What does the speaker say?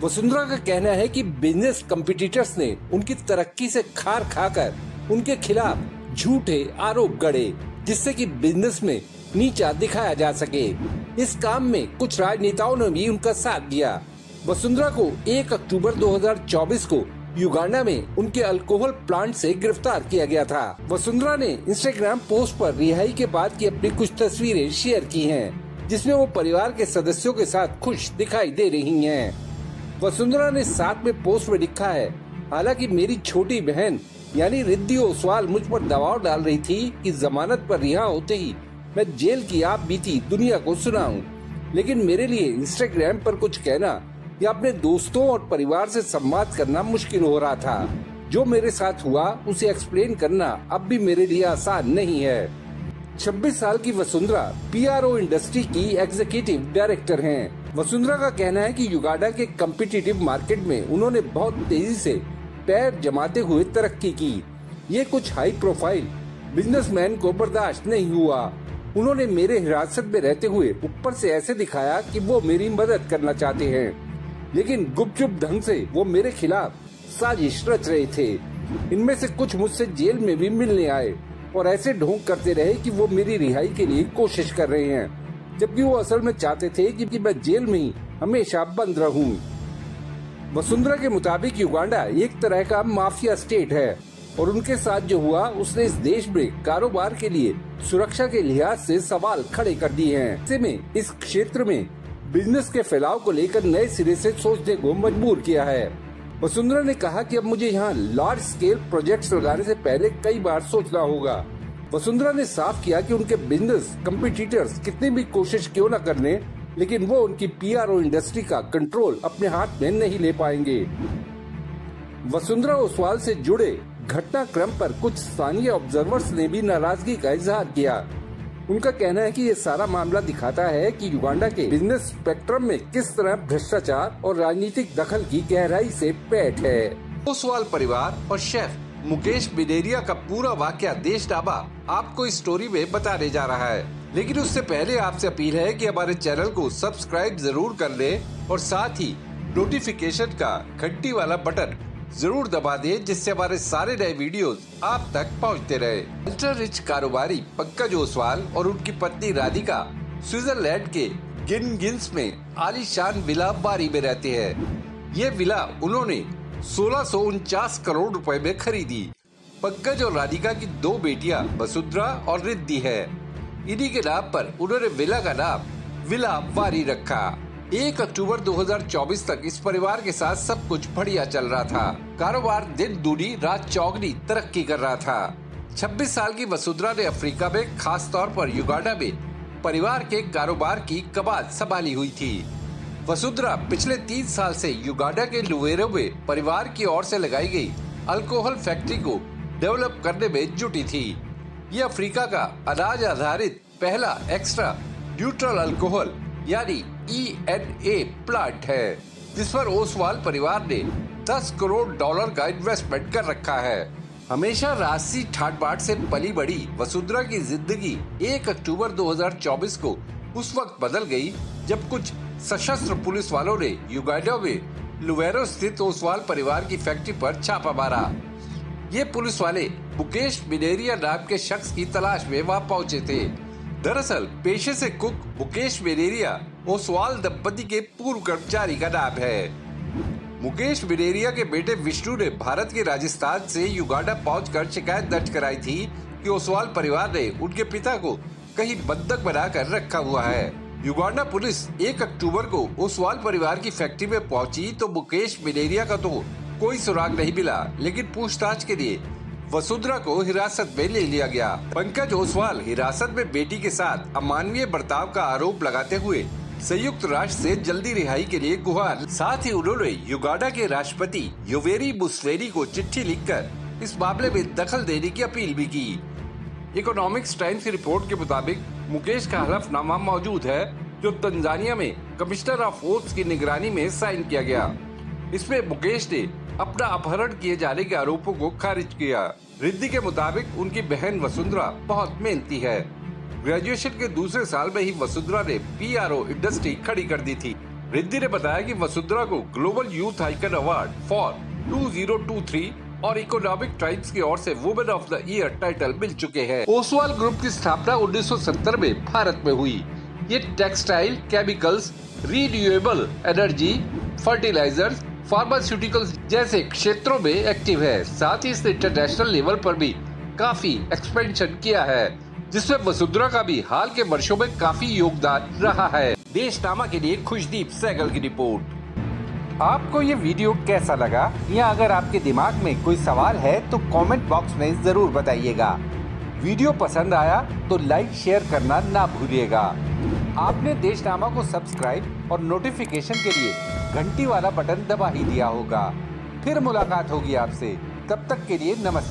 वसुंधरा का कहना है कि बिजनेस कम्पिटिटर्स ने उनकी तरक्की से खार खाकर उनके खिलाफ झूठे आरोप गढ़े, जिससे कि बिजनेस में नीचा दिखाया जा सके। इस काम में कुछ राजनेताओं ने भी उनका साथ दिया। वसुंधरा को 1 अक्टूबर 2024 को युगांडा में उनके अल्कोहल प्लांट से गिरफ्तार किया गया था। वसुंधरा ने इंस्टाग्राम पोस्ट पर रिहाई के बाद की अपनी कुछ तस्वीरें शेयर की हैं, जिसमें वो परिवार के सदस्यों के साथ खुश दिखाई दे रही हैं। वसुंधरा ने साथ में पोस्ट में लिखा है, हालांकि मेरी छोटी बहन यानी रिद्धि ओसवाल मुझ पर दबाव डाल रही थी कि जमानत पर रिहा होते ही मैं जेल की आप बीती दुनिया को सुनाऊं, लेकिन मेरे लिए इंस्टाग्राम पर कुछ कहना या अपने दोस्तों और परिवार से संवाद करना मुश्किल हो रहा था। जो मेरे साथ हुआ उसे एक्सप्लेन करना अब भी मेरे लिए आसान नहीं है। 26 साल की वसुंधरा PRO इंडस्ट्री की एग्जीक्यूटिव डायरेक्टर हैं। वसुंधरा का कहना है कि युगांडा के कम्पिटिटिव मार्केट में उन्होंने बहुत तेजी से पैर जमाते हुए तरक्की की। ये कुछ हाई प्रोफाइल बिजनेसमैन को बर्दाश्त नहीं हुआ। उन्होंने मेरे हिरासत में रहते हुए ऊपर से ऐसे दिखाया कि वो मेरी मदद करना चाहते हैं, लेकिन गुपचुप ढंग से वो मेरे खिलाफ साजिश रच रहे थे। इनमें से कुछ मुझसे जेल में भी मिलने आए और ऐसे ढोंग करते रहे कि वो मेरी रिहाई के लिए कोशिश कर रहे हैं, जबकि वो असल में चाहते थे कि मैं जेल में ही हमेशा बंद रहूं। वसुंधरा के मुताबिक युगांडा एक तरह का माफिया स्टेट है और उनके साथ जो हुआ उसने इस देश में कारोबार के लिए सुरक्षा के लिहाज से सवाल खड़े कर दिए हैं। ऐसे में इस क्षेत्र में बिजनेस के फैलाव को लेकर नए सिरे से सोचने को मजबूर किया है। वसुंधरा ने कहा कि अब मुझे यहाँ लार्ज स्केल प्रोजेक्ट्स लगाने से पहले कई बार सोचना होगा। वसुंधरा ने साफ किया कि उनके बिजनेस कम्पिटिटर्स कितनी भी कोशिश क्यों न करने, लेकिन वो उनकी PRO इंडस्ट्री का कंट्रोल अपने हाथ में नहीं ले पाएंगे। वसुंधरा ओसवाल से जुड़े घटनाक्रम पर कुछ स्थानीय ऑब्जर्वर्स ने भी नाराजगी का इजहार किया। उनका कहना है कि ये सारा मामला दिखाता है कि युगांडा के बिजनेस स्पेक्ट्रम में किस तरह भ्रष्टाचार और राजनीतिक दखल की गहराई से पैठ है। ओसवाल परिवार और शेफ मुकेश बिडेरिया का पूरा वाकया देश ढाबा आपको इस स्टोरी में बताने जा रहा है, लेकिन उससे पहले आपसे अपील है कि हमारे चैनल को सब्सक्राइब जरूर कर ले और साथ ही नोटिफिकेशन का घंटी वाला बटन जरूर दबा दें, जिससे हमारे सारे नए वीडियोस आप तक पहुंचते रहे। अल्ट्रा रिच कारोबारी पंकज ओसवाल और उनकी पत्नी राधिका स्विट्जरलैंड के गिन्स में आलीशान विला बारी में रहते हैं। ये विला उन्होंने 1649 करोड़ रुपए में खरीदी। पंकज और राधिका की 2 बेटियां वसुंधरा और रिद्धि है। इन्हीं के नाम पर उन्होंने विला का नाम विला बारी रखा। 1 अक्टूबर 2024 तक इस परिवार के साथ सब कुछ बढ़िया चल रहा था। कारोबार दिन दूनी रात चौगनी तरक्की कर रहा था। 26 साल की वसुंधरा ने अफ्रीका में, खास तौर पर युगांडा में परिवार के कारोबार की कमान संभाली हुई थी। वसुंधरा पिछले 3 साल से युगांडा के लुवेरो में परिवार की ओर से लगाई गई अल्कोहल फैक्ट्री को डेवलप करने में जुटी थी। ये अफ्रीका का अनाज आधारित पहला एक्स्ट्रा न्यूट्रल अल्कोहल यानी ENA प्लांट है, जिस पर ओसवाल परिवार ने $10 करोड़ का इन्वेस्टमेंट कर रखा है। हमेशा राजसी ठाट बाट से पली बड़ी वसुंधरा की जिंदगी 1 अक्टूबर 2024 को उस वक्त बदल गई जब कुछ सशस्त्र पुलिस वालों ने युगांडा में लुवेरो स्थित ओसवाल परिवार की फैक्ट्री पर छापा मारा। ये पुलिस वाले मुकेश बिडेरिया नाम के शख्स की तलाश में वहां पहुंचे थे। दरअसल पेशे से कुक मुकेश बिडेरिया ओसवाल दंपति के पूर्व कर्मचारी का नाम है। मुकेश बिडेरिया के बेटे विष्णु ने भारत के राजस्थान से युगांडा पहुंचकर शिकायत दर्ज कराई थी कि ओसवाल परिवार ने उनके पिता को कहीं बंधक बनाकर रखा हुआ है। युगांडा पुलिस 1 अक्टूबर को ओसवाल परिवार की फैक्ट्री में पहुंची तो मुकेश बिडेरिया का तो कोई सुराग नहीं मिला, लेकिन पूछताछ के लिए वसुंधरा को हिरासत में ले लिया गया। पंकज ओसवाल हिरासत में बेटी के साथ अमानवीय बर्ताव का आरोप लगाते हुए संयुक्त राष्ट्र से जल्दी रिहाई के लिए गुहार, साथ ही उन्होंने युगांडा के राष्ट्रपति योवेरी मुसेवेनी को चिट्ठी लिखकर इस मामले में दखल देने की अपील भी की। इकोनॉमिक्स टाइम्स की रिपोर्ट के मुताबिक मुकेश का हलफनामा मौजूद है, जो तंजानिया में कमिश्नर ऑफ ओथ्स की निगरानी में साइन किया गया। इसमें मुकेश ने अपना अपहरण किए जाने के आरोपों को खारिज किया। रिद्धि के मुताबिक उनकी बहन वसुंधरा बहुत मेहनती है। ग्रेजुएशन के दूसरे साल में ही वसुंधरा ने PRO इंडस्ट्री खड़ी कर दी थी। रिद्धि ने बताया कि वसुंधरा को global youth icon award for 2023 और इकोनॉमिक टाइम्स की ओर से women of the year title मिल चुके हैं। ओसवाल ग्रुप की स्थापना 1970 में भारत में हुई। ये textile, chemicals, renewable energy, fertilisers, pharmaceuticals जैसे क्षेत्रों में एक्टिव है। साथ ही इसने इंटरनेशनल लेवल पर भी काफी एक्सपेंशन किया है, जिसमें वसुंधरा का भी हाल के वर्षों में काफी योगदान रहा है। देशनामा के लिए खुशदीप सहगल की रिपोर्ट। आपको ये वीडियो कैसा लगा, या अगर आपके दिमाग में कोई सवाल है तो कमेंट बॉक्स में जरूर बताइएगा। वीडियो पसंद आया तो लाइक शेयर करना ना भूलिएगा। आपने देशनामा को सब्सक्राइब और नोटिफिकेशन के लिए घंटी वाला बटन दबा ही दिया होगा। फिर मुलाकात होगी आपसे, तब तक के लिए नमस्कार।